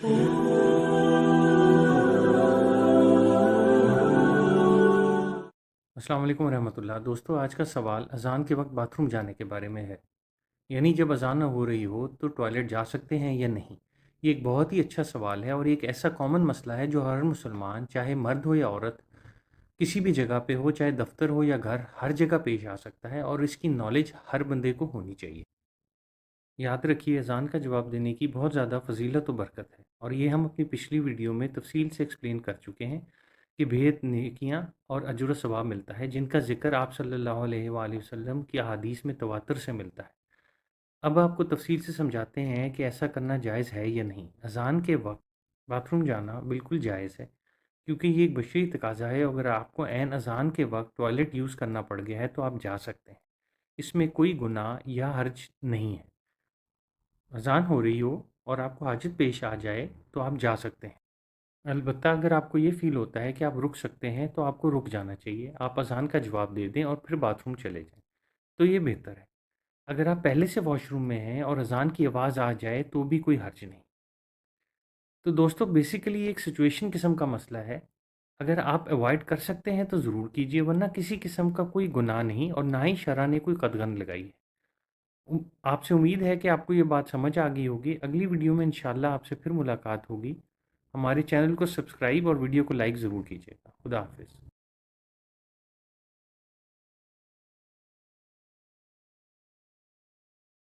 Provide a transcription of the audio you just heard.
अस्सलाम वालेकुम रहमतुल्लाह। दोस्तों, आज का सवाल अज़ान के वक्त बाथरूम जाने के बारे में है। यानी जब अज़ान हो रही हो तो टॉयलेट जा सकते हैं या नहीं। ये एक बहुत ही अच्छा सवाल है और एक ऐसा कॉमन मसला है जो हर मुसलमान, चाहे मर्द हो या औरत, किसी भी जगह पे हो, चाहे दफ्तर हो या घर, हर जगह पेश आ सकता है और इसकी नॉलेज हर बंदे को होनी चाहिए। याद रखिए, अज़ान का जवाब देने की बहुत ज़्यादा फजीलत व बरकत है और ये हम अपनी पिछली वीडियो में तफसील से एक्सप्लेन कर चुके हैं कि बेहद नेकियां और अजर सवाब मिलता है, जिनका जिक्र आप सल्लल्लाहु अलैहि वसल्लम की अहादीस में तवातर से मिलता है। अब आपको तफसील से समझाते हैं कि ऐसा करना जायज़ है या नहीं। अज़ान के वक्त बाथरूम जाना बिल्कुल जायज़ है, क्योंकि ये एक बशरी तकाजा है। अगर आपको ऐन अज़ान के वक्त टॉयलेट यूज़ करना पड़ गया है तो आप जा सकते हैं। इसमें कोई गुनाह या हर्ज नहीं है। अज़ान हो रही हो और आपको हाजत पेश आ जाए तो आप जा सकते हैं। अलबत्ता अगर आपको ये फ़ील होता है कि आप रुक सकते हैं तो आपको रुक जाना चाहिए। आप अज़ान का जवाब दे दें और फिर बाथरूम चले जाएं, तो ये बेहतर है। अगर आप पहले से वॉशरूम में हैं और अज़ान की आवाज़ आ जाए तो भी कोई हर्ज नहीं। तो दोस्तों, बेसिकली एक सिचुएशन किस्म का मसला है। अगर आप अवॉइड कर सकते हैं तो ज़रूर कीजिए, वरना किसी किस्म का कोई गुनाह नहीं और ना ही शरअ ने कोई कदगन लगाई है। आपसे उम्मीद है कि आपको ये बात समझ आ गई होगी। अगली वीडियो में इंशाल्लाह आपसे फिर मुलाकात होगी। हमारे चैनल को सब्सक्राइब और वीडियो को लाइक ज़रूर कीजिएगा। खुदा हाफिज़।